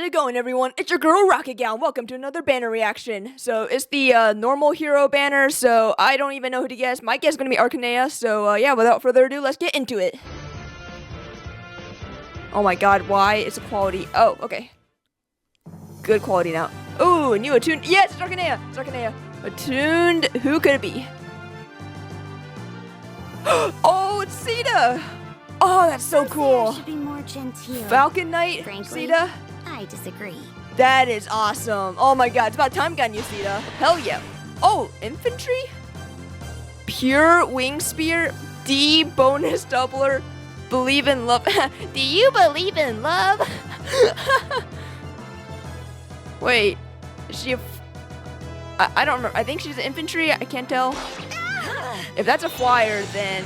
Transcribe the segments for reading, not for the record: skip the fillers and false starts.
it going, everyone? It's your girl Rocket Gal. Welcome to another banner reaction. So it's the normal hero banner, so I don't even know who to guess. My guess is gonna be Archanea, so yeah, without further ado, let's get into it. Oh my god, why is the quality? Oh, okay. Good quality now. Ooh, new Attuned. Yes, it's Archanea! It's Archanea. Attuned, who could it be? Oh, it's Caeda! Oh, that's so cool. Should be more genteel. Falcon Knight, Frankly, Caeda. I disagree. That is awesome. Oh my god, it's about time we got new Caeda. Hell yeah. Oh, infantry? Pure wing spear, D bonus doubler, believe in love. Do you believe in love? Wait, is she I don't remember. I think she's an infantry. I can't tell. If that's a flyer, then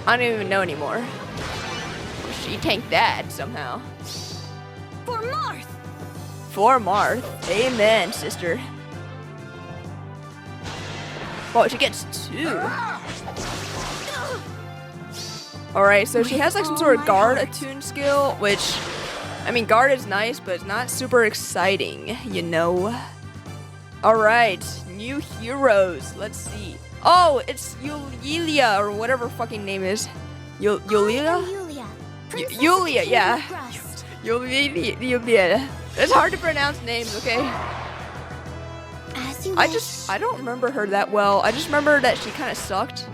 I don't even know anymore. Well, she tanked that somehow. For Marth! For Marth. Amen, sister. Oh, she gets 2. Alright, so she has like some sort of guard attune skill, which, I mean, guard is nice, but it's not super exciting, you know? Alright, new heroes. Let's see. Oh, it's Yulia, or whatever fucking name is. Yulia? Yulia, yeah. Yulia. It's hard to pronounce names, okay? I don't remember her that well. I just remember that she kind of sucked.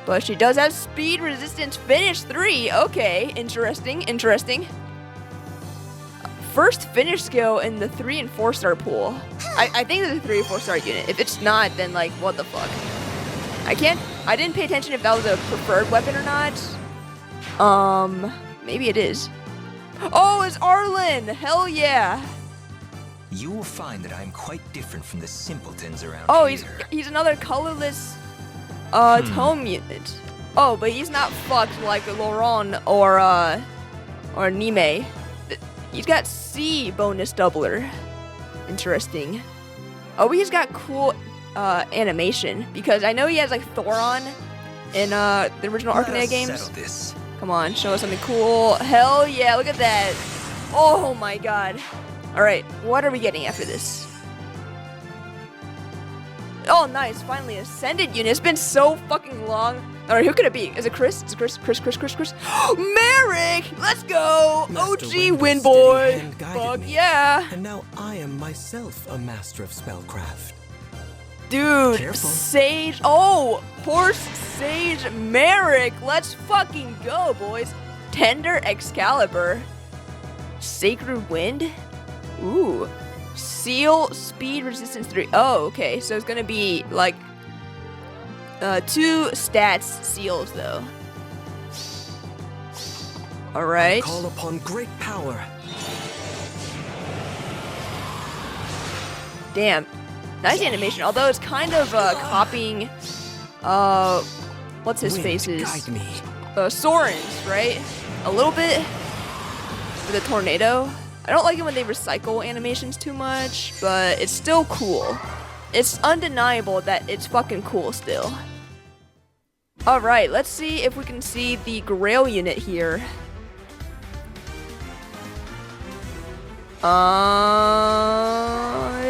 But she does have speed resistance finish 3. Okay, interesting. First finish skill in the 3 and 4 star pool. I think it's a 3 or 4 star unit. If it's not, then like, what the fuck? I didn't pay attention if that was a preferred weapon or not. Maybe it is. Oh, it's Arlen! Hell yeah! You will find that I am quite different from the simpletons around here. here. He's another colorless tome unit. Oh, but he's not fucked like Laurent or Nime. He's got C bonus doubler. Interesting. Oh, he's got cool animation, because I know he has like Thoron in the original Archanea games. This. Come on, show us something cool. Hell yeah, look at that. Oh my god. Alright, what are we getting after this? Oh, nice. Finally, Ascended unit. It's been so fucking long. Alright, who could it be? Is it Chris? Is it Chris? Merric! Let's go! Master OG Wind win, was boy! steady and guided Fuck me, yeah! And now I am myself a master of spellcraft. Dude, Careful. Sage. Oh, Horse Sage Merric. Let's fucking go, boys. Tender Excalibur. Sacred Wind. Ooh. Seal speed resistance 3. Oh, okay. So it's gonna be like 2 stats seals though. Alright. Call upon great power. Damn. Nice animation, although it's kind of copying what's his Wind, face's? guide me. Soren's, right? A little bit with a tornado. I don't like it when they recycle animations too much, but it's still cool. It's undeniable that it's fucking cool still. Alright, let's see if we can see the Grail unit here.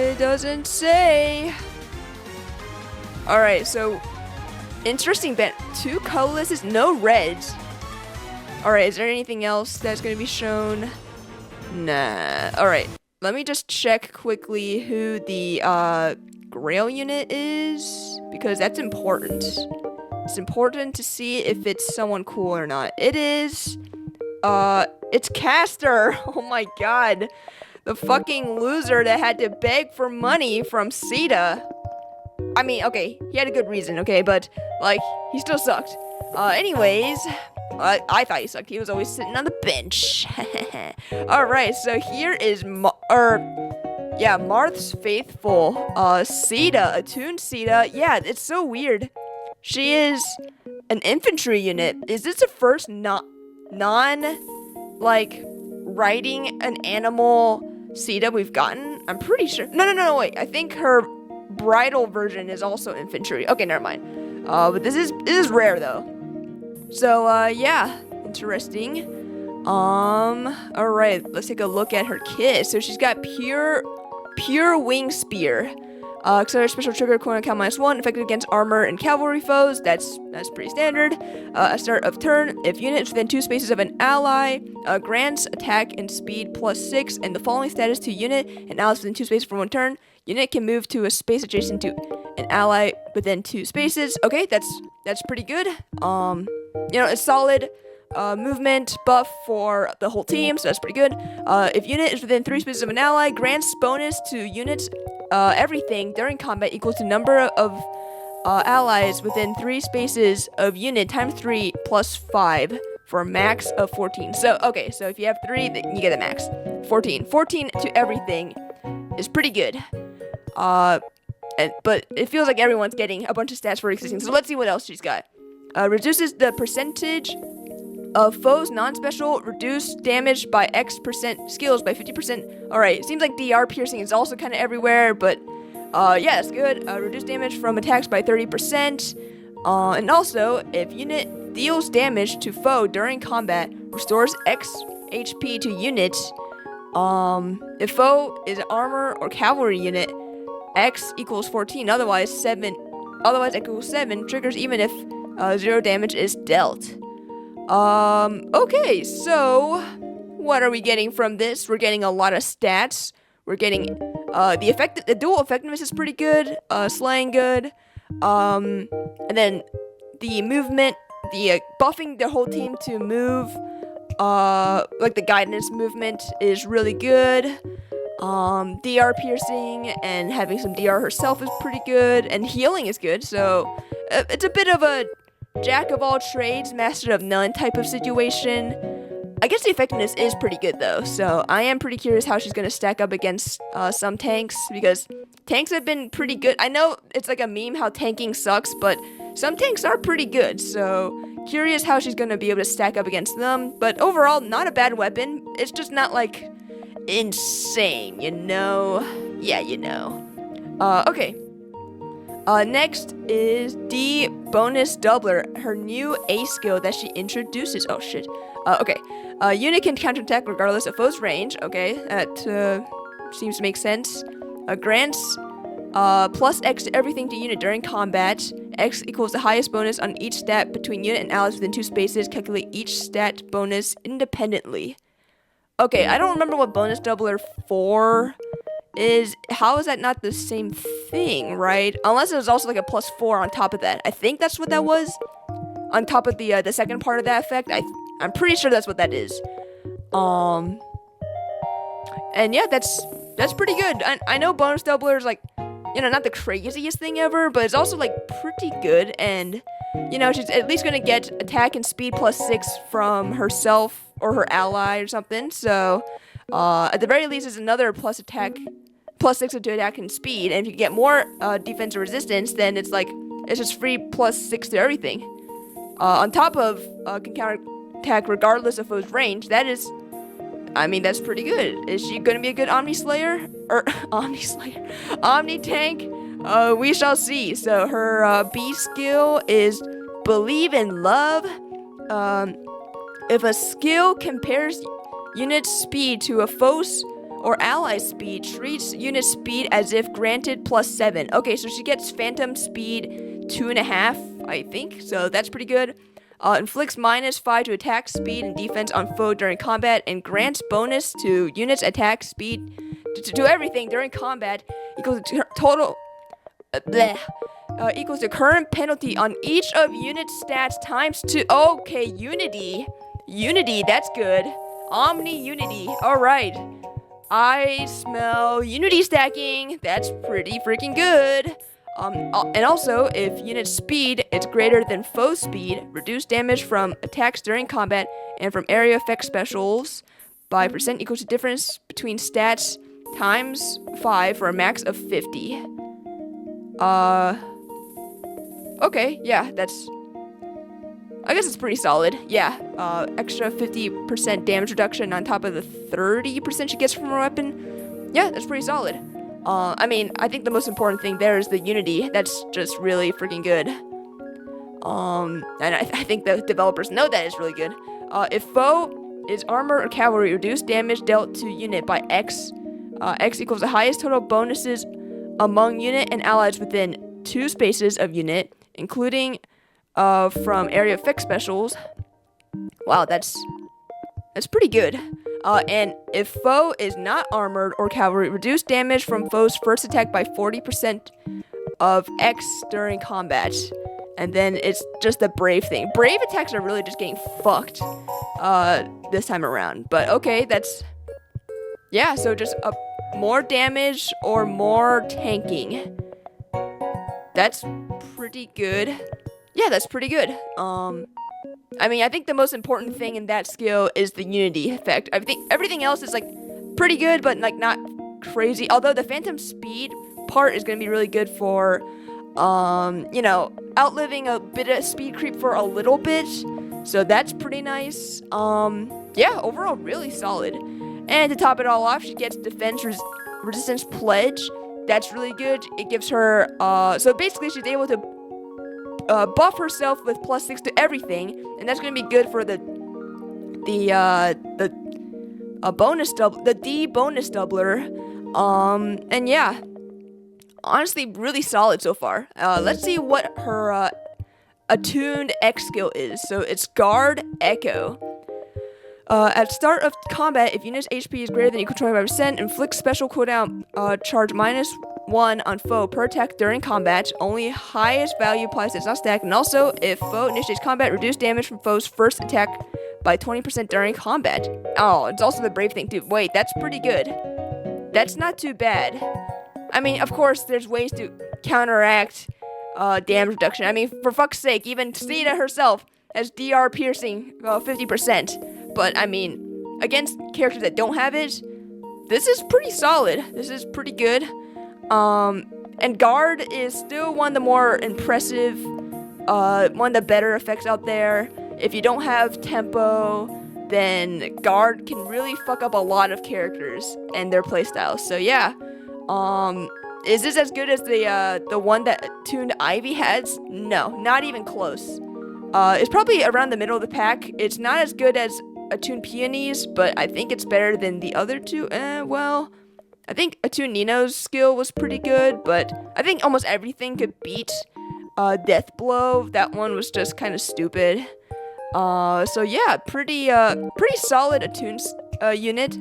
It doesn't say. Alright, so interesting band. 2 colorlesses, no reds. Alright, is there anything else that's gonna be shown? Nah. Alright, let me just check quickly who the Grail unit is, because that's important. It's important to see if it's someone cool or not. It is. It's Caster. Oh my god. The fucking loser that had to beg for money from Caeda. I mean, okay, he had a good reason, okay, but, like, he still sucked. Anyways, I thought he sucked. He was always sitting on the bench. Alright, so here is, Marth's faithful, Caeda, Attuned Caeda. Yeah, it's so weird. She is an infantry unit. Is this the first riding an animal Caeda we've gotten? I'm pretty sure. No, wait. I think her bridal version is also infantry. Okay, never mind. But this is rare though. So, yeah, interesting. Alright, let's take a look at her kit. So she's got pure wing spear. Accelerate special trigger, cooldown count -1, effective against armor and cavalry foes. That's pretty standard. At start of turn, if units within 2 spaces of an ally, grants attack and speed +6, and the following status to unit and allies within 2 spaces for 1 turn. Unit can move to a space adjacent to an ally within 2 spaces. Okay, that's pretty good. It's solid. Movement buff for the whole team, so that's pretty good. If unit is within 3 spaces of an ally, grants bonus to units everything during combat equals to number of allies within 3 spaces of unit times 3 plus 5 for a max of 14. So if you have 3, then you get a max. 14 to everything is pretty good. But it feels like everyone's getting a bunch of stats for existing. So let's see what else she's got. Reduces the percentage of foes non-special reduced damage by X% skills by 50%. Alright, it seems like DR piercing is also kind of everywhere, but yeah, that's good. Reduce damage from attacks by 30%. And also, if unit deals damage to foe during combat, restores X HP to unit. If foe is an armor or cavalry unit, X equals 14, otherwise X equals 7, triggers even if 0 damage is dealt. Okay, so what are we getting from this? We're getting a lot of stats. We're getting the dual effectiveness is pretty good, slaying good. And then the movement, the buffing the whole team to move, like the guidance movement is really good. DR piercing and having some DR herself is pretty good, and healing is good. So it's a bit of a jack of all trades, master of none type of situation. I guess the effectiveness is pretty good though, so I am pretty curious how she's gonna stack up against some tanks, because tanks have been pretty good. I know it's like a meme how tanking sucks, but some tanks are pretty good, so curious how she's gonna be able to stack up against them. But overall, not a bad weapon. It's just not like insane, you know? Yeah, you know. Okay. Next is the bonus doubler, her new A skill that she introduces. Oh shit. Okay. Unit can counterattack regardless of foe's range. Okay, that seems to make sense. Grants plus X to everything to unit during combat. X equals the highest bonus on each stat between unit and allies within 2 spaces. Calculate each stat bonus independently. Okay, I don't remember what bonus doubler 4 is. How is that not the same thing, right? Unless it was also like a +4 on top of that. I think that's what that was. On top of the second part of that effect. I'm pretty sure that's what that is. And yeah, that's pretty good. I know bonus doubler is like, not the craziest thing ever, but it's also like pretty good, and she's at least gonna get attack and speed +6 from herself or her ally or something. So at the very least, it's another +6 to attack and speed, and if you get more defense or resistance, then it's just free +6 to everything. On top of can counter attack regardless of foe's range. That's pretty good. Is she gonna be a good Omni Slayer? Or Omni Slayer? Omni Tank? We shall see. So her B skill is Believe in Love. If a skill compares unit speed to a foe's or ally speed, treats unit speed as if granted +7. Okay, so she gets phantom speed 2.5, I think. So that's pretty good. Inflicts -5 to attack speed and defense on foe during combat, and grants bonus to units attack speed to everything during combat equals to total equals the current penalty on each of unit stats ×2. Okay, Unity, that's good. Omni Unity. All right. I smell Unity stacking. That's pretty freaking good. And also, if unit speed is greater than foe speed, reduce damage from attacks during combat and from area effect specials by % equals to difference between stats ×5 for a max of 50. Okay, yeah, I guess it's pretty solid. Yeah, extra 50% damage reduction on top of the 30% she gets from her weapon. Yeah, that's pretty solid. I think the most important thing there is the Unity. That's just really freaking good. And I think the developers know that it's really good. If foe is armor or cavalry, reduce damage dealt to unit by X. X equals the highest total bonuses among unit and allies within 2 spaces of unit, including from area effect specials. Wow, that's pretty good. And if foe is not armored or cavalry, reduce damage from foe's first attack by 40% of X during combat. And then it's just the brave thing. Brave attacks are really just getting fucked this time around. But okay, yeah, so just more damage or more tanking. That's pretty good. Yeah, that's pretty good. I mean, I think the most important thing in that skill is the unity effect. I think everything else is like pretty good, but like not crazy. Although the phantom speed part is going to be really good for outliving a bit of speed creep for a little bit. So that's pretty nice. Yeah, overall really solid. And to top it all off, she gets defense resistance pledge. That's really good. It gives her so basically she's able to buff herself with +6 to everything, and that's going to be good for the bonus double, the D bonus doubler. And yeah, honestly, really solid so far. Let's see what her attuned X skill is. So it's Guard Echo. At start of combat, if unit's HP is greater than equal to 25%, inflict special cooldown charge -1 on foe per attack during combat. Only highest value applies to its not stack. And also, if foe initiates combat, reduce damage from foe's first attack by 20% during combat. Oh, it's also the brave thing too. Wait, that's pretty good. That's not too bad. I mean, of course, there's ways to counteract damage reduction. I mean, for fuck's sake, even Caeda herself has DR piercing 50%. But, I mean, against characters that don't have it, this is pretty solid. This is pretty good. And Guard is still one of the more impressive, one of the better effects out there. If you don't have tempo, then Guard can really fuck up a lot of characters and their playstyles. So, yeah. Is this as good as the one that Attuned Ivy has? No, not even close. It's probably around the middle of the pack. It's not as good as Attuned Peonies, but I think it's better than the other two. Well, I think Attuned Nino's skill was pretty good, but I think almost everything could beat Death Blow. That one was just kind of stupid. So yeah, pretty solid Attuned unit.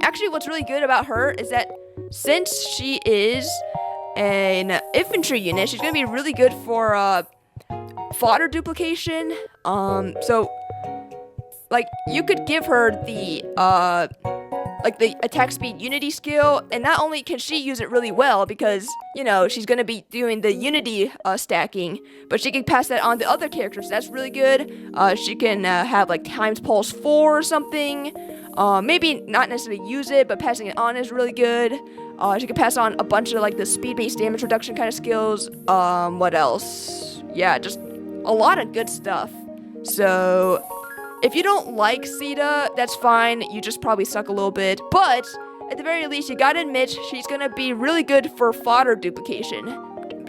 Actually, what's really good about her is that since she is an infantry unit, she's gonna be really good for fodder duplication. So like you could give her the attack speed unity skill, and not only can she use it really well because she's gonna be doing the unity stacking, but she can pass that on to other characters. That's really good. She can have like times pulse 4 or something. Maybe not necessarily use it, but passing it on is really good. She can pass on a bunch of like the speed-based damage reduction kind of skills. What else? Yeah, just a lot of good stuff. So if you don't like Caeda, that's fine. You just probably suck a little bit. But at the very least, you gotta admit she's gonna be really good for fodder duplication.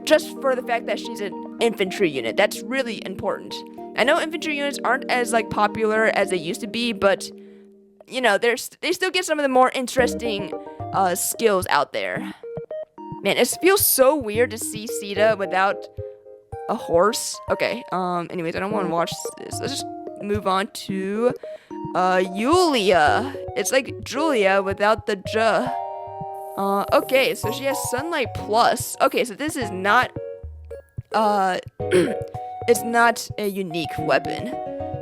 Just for the fact that she's an infantry unit. That's really important. I know infantry units aren't as like popular as they used to be, but they still get some of the more interesting skills out there. Man, it feels so weird to see Caeda without a horse. Okay, anyways, I don't want to watch this. Let's just move on to Yulia. It's like Julia without the J. Okay, so she has Sunlight Plus. Okay, so this is not it's not a unique weapon.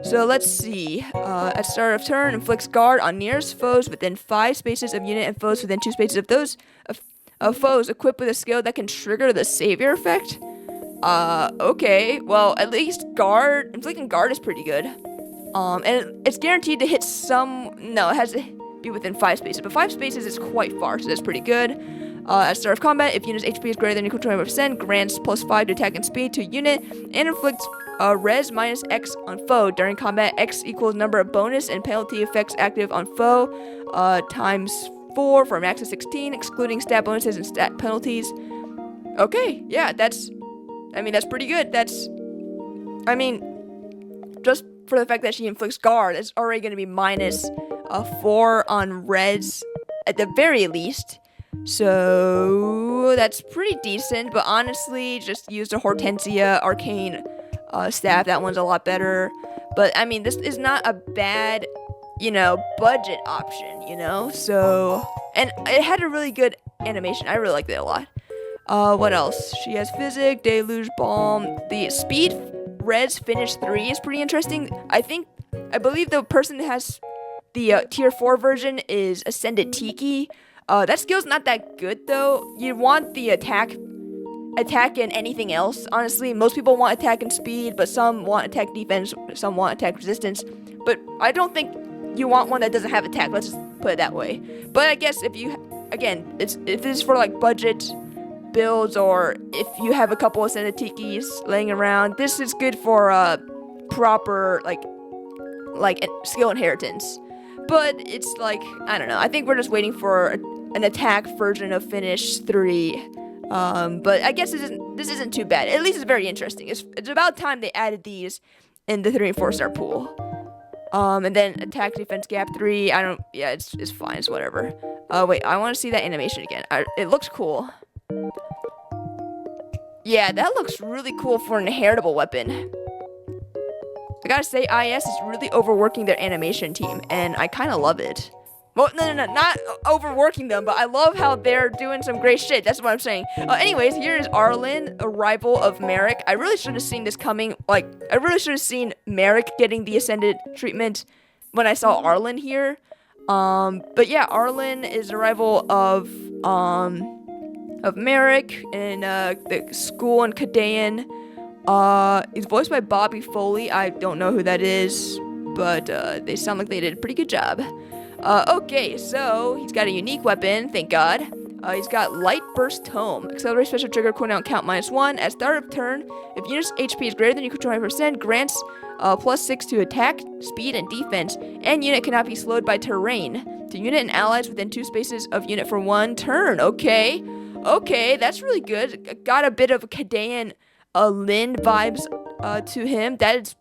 So let's see. At start of turn, inflicts guard on nearest foes within 5 spaces of unit and foes within 2 spaces of those of foes equipped with a skill that can trigger the savior effect. Okay. Well, at least inflicting guard is pretty good. And it's guaranteed to hit no, it has to be within 5 spaces, but 5 spaces is quite far, so that's pretty good. At start of combat, if unit's HP is greater than or equal to 25%, grants +5 to attack and speed to unit, and inflicts res -X on foe. During combat, X equals number of bonus and penalty effects active on foe, times 4 for a max of 16, excluding stat bonuses and stat penalties. Okay, yeah, that's pretty good. Just for the fact that she inflicts guard, it's already going to be minus 4 on reds at the very least. So that's pretty decent, but honestly, just use the Hortensia Arcane staff. That one's a lot better. But I mean, this is not a bad, budget option, So, and it had a really good animation. I really liked it a lot. What else? She has Physic, Deluge Balm. The speed reds finish 3 is pretty interesting. I believe the person that has the tier 4 version is Ascended Tiki. That skill's not that good though. You want the attack and anything else. Honestly, most people want attack and speed, but some want attack defense, some want attack resistance. But I don't think you want one that doesn't have attack. Let's just put it that way. But I guess if this is for like budget builds, or if you have a couple of Ascended Tikis laying around, this is good for proper like skill inheritance. But it's like, I don't know. I think we're just waiting for an attack version of Finish 3. But I guess this isn't too bad. At least it's very interesting. It's about time they added these in the 3 and 4 star pool. And then attack defense gap 3. It's fine. It's whatever. Wait, I want to see that animation again. It looks cool. Yeah, that looks really cool for an inheritable weapon. I gotta say, IS is really overworking their animation team, and I kind of love it. Well, no, not overworking them, but I love how they're doing some great shit. That's what I'm saying. Anyways, here is Arlen, a rival of Merric. I really should have seen this coming. I really should have seen Merric getting the Ascended treatment when I saw Arlen here. But yeah, Arlen is a rival of Merric in the school in Caeda. He's voiced by Bobby Foley. I don't know who that is, but they sound like they did a pretty good job. Okay, so he's got a unique weapon, thank God. He's got Light Burst Tome. Accelerate special trigger cooldown count -1. At start of turn, if unit's HP is greater than equal to 20%, grants +6 to attack, speed, and defense, and unit cannot be slowed by terrain. To unit and allies within 2 spaces of unit for 1 turn. Okay, that's really good. Got a bit of Caedan Lind vibes to him. That's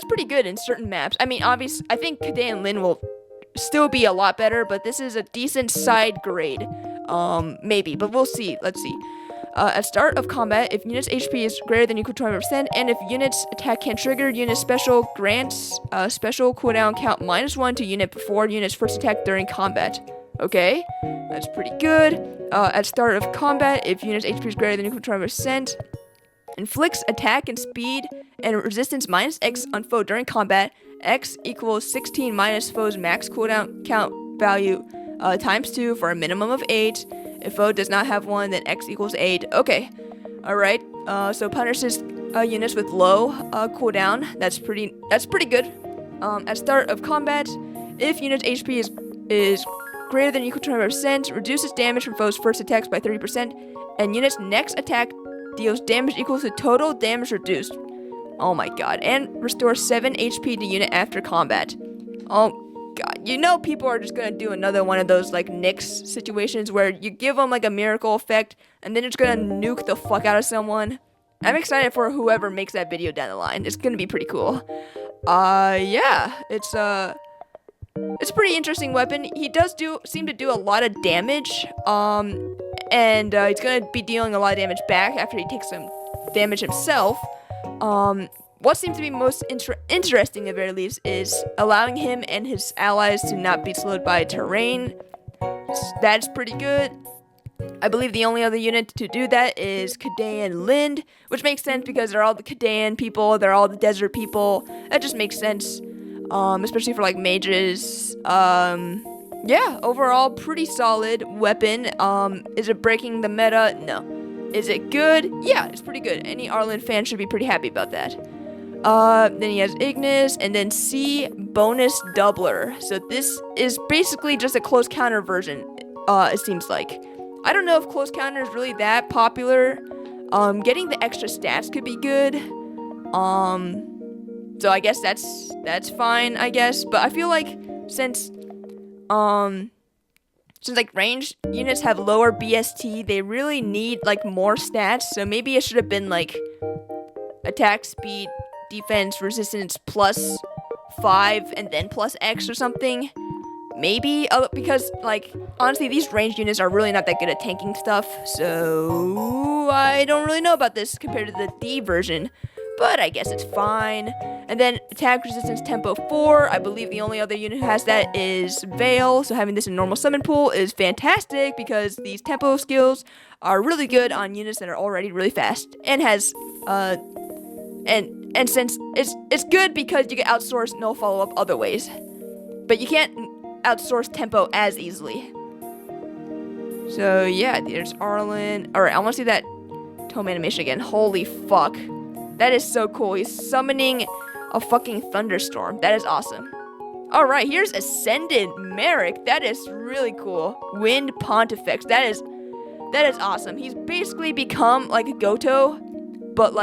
pretty good in certain maps. I mean, obviously, I think Caedan Lind will still be a lot better, but this is a decent side grade. Maybe, but we'll see. Let's see. At start of combat, if unit's HP is greater than equal to 20%, and if unit's attack can't trigger, unit special grants special cooldown count -1 to unit before unit's first attack during combat. Okay, that's pretty good. At start of combat, if unit's HP is greater than equal to 20%, inflicts attack and speed and resistance -X on foe during combat. X equals 16 minus foe's max cooldown count value ×2 for a minimum of 8. If foe does not have one, then X equals 8. Okay, alright. So punishes units with low cooldown. That's pretty good. At start of combat, if unit's HP is greater than or equal to 20%, reduces damage from foe's first attacks by 30%, and unit's next attack deals damage equal to total damage reduced. Oh my god. And restores 7 HP to unit after combat. Oh god. People are just gonna do another one of those like Nyx situations where you give them like a miracle effect and then it's gonna nuke the fuck out of someone. I'm excited for whoever makes that video down the line. It's gonna be pretty cool. Yeah. It's a pretty interesting weapon. He does seem to do a lot of damage. And he's gonna be dealing a lot of damage back after he takes some damage himself. What seems to be most interesting at the very least is allowing him and his allies to not be slowed by terrain. That's pretty good. I believe the only other unit to do that is Caedan Lind, which makes sense because they're all the Caedan people, they're all the desert people. That just makes sense, especially for like mages. Yeah, overall, pretty solid weapon. Is it breaking the meta? No. Is it good? Yeah, it's pretty good. Any Arlen fan should be pretty happy about that. Then he has Ignis, and then C, bonus doubler. So this is basically just a close counter version, it seems like. I don't know if close counter is really that popular. Getting the extra stats could be good. So I guess that's fine, I guess. But I feel like since like ranged units have lower BST, they really need like more stats. So maybe it should have been like attack, speed, defense resistance plus 5 and then plus X or something. Maybe, because, like, honestly, these ranged units are really not that good at tanking stuff, so I don't really know about this compared to the D version, but I guess it's fine. And then attack resistance tempo 4, I believe the only other unit who has that is Veil, so having this in normal summon pool is fantastic because these tempo skills are really good on units that are already really fast, and has, and since it's good because you can outsource no follow-up other ways, but you can't outsource tempo as easily. So yeah, there's Arlen. Alright, I want to see that tome animation again. Holy fuck. That is so cool. He's summoning a fucking thunderstorm. That is awesome. Alright, here's Ascended Merric. That is really cool. Wind Pontifex. That is awesome. He's basically become like a Goto, but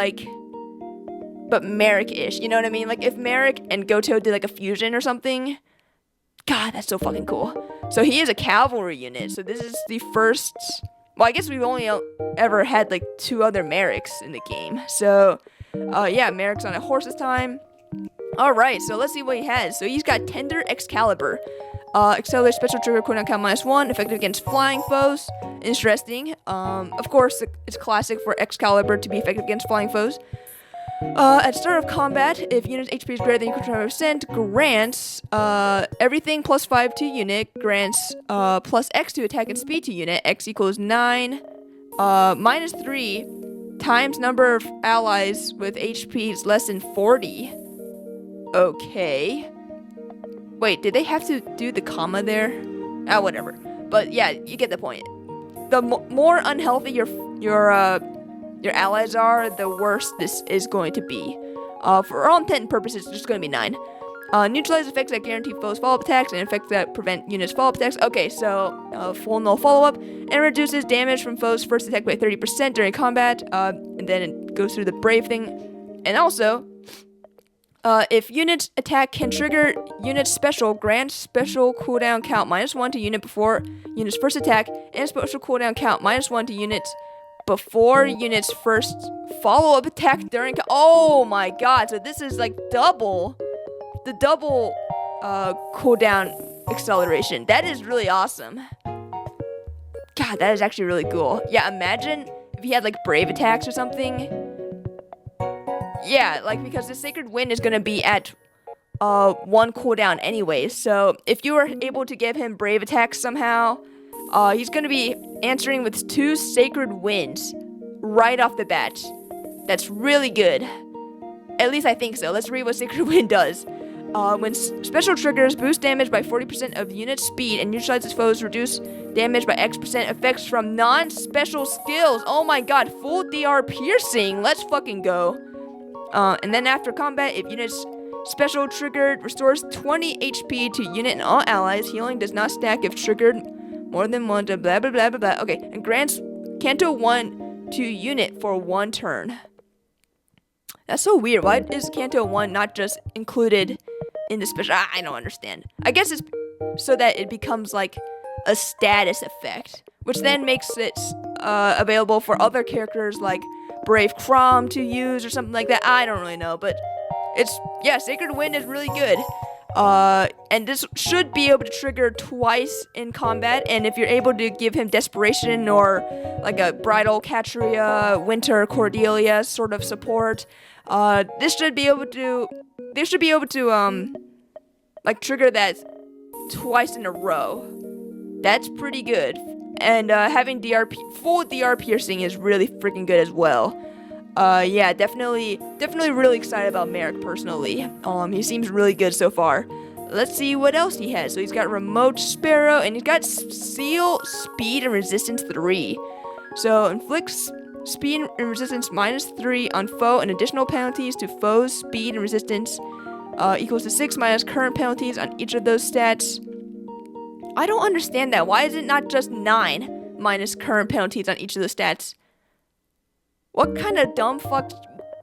Merric-ish. You know what I mean? Like if Merric and Goto did like a fusion or something. God, that's so fucking cool. So he is a cavalry unit. So this is the first... Well, I guess we've only ever had like 2 other Merrics in the game. So, yeah, Merric's on a horse this time. Alright, so let's see what he has. So he's got Tender Excalibur. Accelerate special trigger cooldown count -1, effective against flying foes. Interesting. Of course, it's classic for Excalibur to be effective against flying foes. At start of combat, if unit's HP is greater than equal to 5%, grants everything plus 5 to unit, grants plus X to attack and speed to unit, X equals 9, minus 3 times number of allies with HPs less than 40. Okay. Wait, did they have to do the comma there? Ah, whatever. But yeah, you get the point. The more unhealthy your allies are, the worse this is going to be. For all intent and purposes, it's just going to be 9. Neutralize effects that guarantee foes follow-up attacks and effects that prevent units follow-up attacks. Okay, so full null follow-up, and reduces damage from foes' first attack by 30% during combat, and then it goes through the Brave thing. And also, if unit's attack can trigger unit's special, grant special cooldown count -1 to unit before unit's first attack, and special cooldown count -1 to units before unit's first follow-up attack during... Oh my god, so this is like double cooldown acceleration. That is really awesome. God, that is actually really cool. Yeah, imagine if he had like Brave attacks or something. Yeah, like because the Sacred Wind is gonna be at 1 cooldown anyway, so if you were able to give him Brave attacks somehow, he's gonna be answering with 2 Sacred Winds right off the bat. That's really good. At least I think so. Let's read what Sacred Wind does. When special triggers, boost damage by 40% of unit speed and neutralizes foes, reduce damage by X% effects from non-special skills. Oh my god, full DR piercing. Let's fucking go. And then after combat, if unit's special triggered, restores 20 HP to unit and all allies. Healing does not stack if triggered more than 1 to blah blah blah blah blah. Okay, and grants Canto 1 to unit for 1 turn. That's so weird. Why is Canto 1 not just included in the special? I don't understand. I guess it's so that it becomes like a status effect, which then makes it available for other characters like Brave Crom to use or something like that. I don't really know, but yeah, Sacred Wind is really good. And this should be able to trigger twice in combat, and if you're able to give him Desperation or like a Bridal Catria, Winter Cordelia sort of support, they should be able to like trigger that twice in a row. That's pretty good. And having full DR piercing is really freaking good as well. Yeah, definitely really excited about Merric personally. He seems really good so far. Let's see what else he has. So he's got Remote Sparrow, and he's got Seal, Speed, and Resistance 3. So inflicts speed and resistance -3 on foe, and additional penalties to foes' speed and resistance equals to 6 minus current penalties on each of those stats. I don't understand that. Why is it not just 9 minus current penalties on each of those stats? What kind of dumb fuck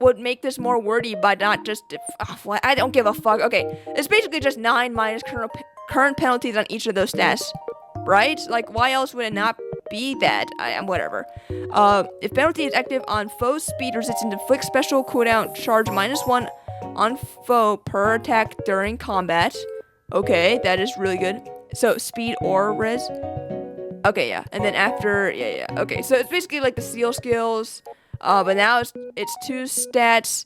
would make this more wordy by not just... I don't give a fuck. Okay, it's basically just 9 minus current penalties on each of those stats, right? Like, why else would it not be that? Whatever. If penalty is active on foe's speed resistance, inflict special cooldown charge -1 on foe per attack during combat. Okay, that is really good. So speed or res. Okay, yeah. And then after, yeah. Okay, so it's basically like the seal skills. But now it's 2 stats.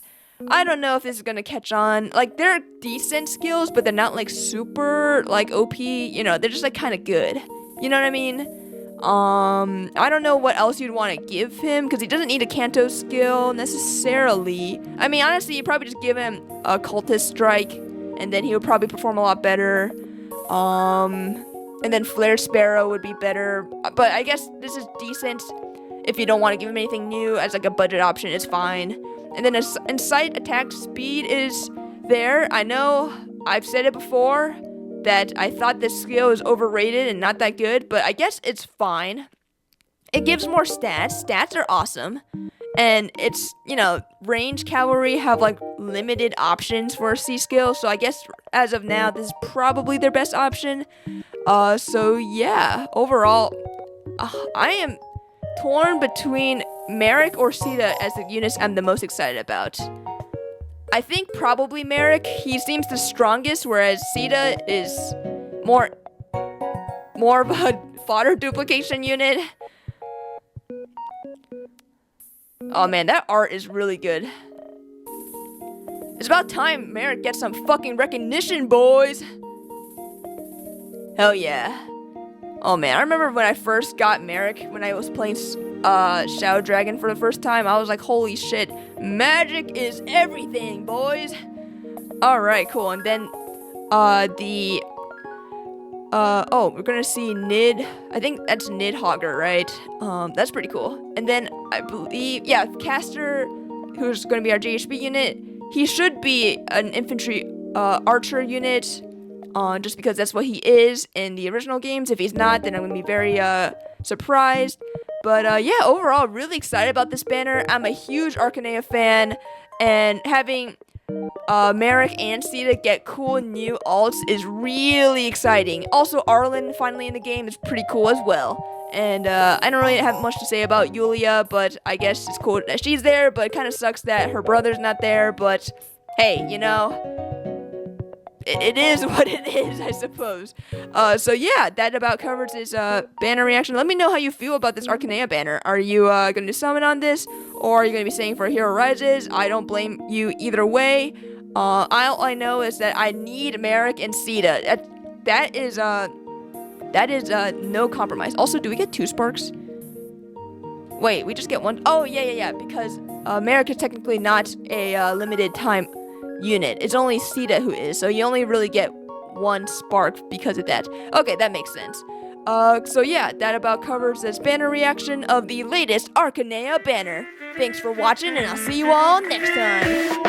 I don't know if this is gonna catch on. Like, they're decent skills, but they're not like super like OP. You know, they're just like kind of good. You know what I mean? I don't know what else you'd want to give him, because he doesn't need a Kanto skill necessarily. I mean, honestly, you probably just give him a Cultist Strike, and then he would probably perform a lot better. And then Flare Sparrow would be better. But I guess this is decent if you don't want to give him anything new. As like a budget option, it's fine. And then Incite attack speed is there. I know I've said it before that I thought this skill is overrated and not that good, but I guess it's fine. It gives more stats. Stats are awesome. And it's, you know, range cavalry have like limited options for a C skill, so I guess as of now this is probably their best option. So yeah, overall, I am torn between Merric or Caeda as the units I'm the most excited about. I think probably Merric. He seems the strongest, whereas Caeda is more of a fodder duplication unit. Oh man, that art is really good. It's about time Merric gets some fucking recognition, boys. Hell yeah. Oh man, I remember when I first got Merric, when I was playing Shadow Dragon for the first time, I was like, holy shit, magic is everything, boys. Alright, cool. And then, oh, we're gonna see Nid. I think that's Nidhogger, right? That's pretty cool. And then, I believe, yeah, Caster, who's gonna be our GHB unit, he should be an infantry, archer unit, just because that's what he is in the original games. If he's not, then I'm gonna be very, surprised. But, yeah, overall, really excited about this banner. I'm a huge Archanea fan, and having Merric and Caeda get cool new alts is really exciting. Also, Arlen finally in the game is pretty cool as well. And I don't really have much to say about Yulia, but I guess it's cool that she's there, but it kind of sucks that her brother's not there. But hey, you know, it is what it is, I suppose. So yeah, that about covers this banner reaction. Let me know how you feel about this Archanea banner. Are you going to summon on this, or are you going to be saying for Hero Rises? I don't blame you either way. All I know is that I need Merric and Caeda. That is no compromise. Also, do we get 2 sparks? Wait, we just get 1. Oh, yeah, because Merric is technically not a limited time unit. It's only Caeda who is, so you only really get 1 spark because of that. Okay, that makes sense. So yeah, that about covers this banner reaction of the latest Archanea banner. Thanks for watching, and I'll see you all next time.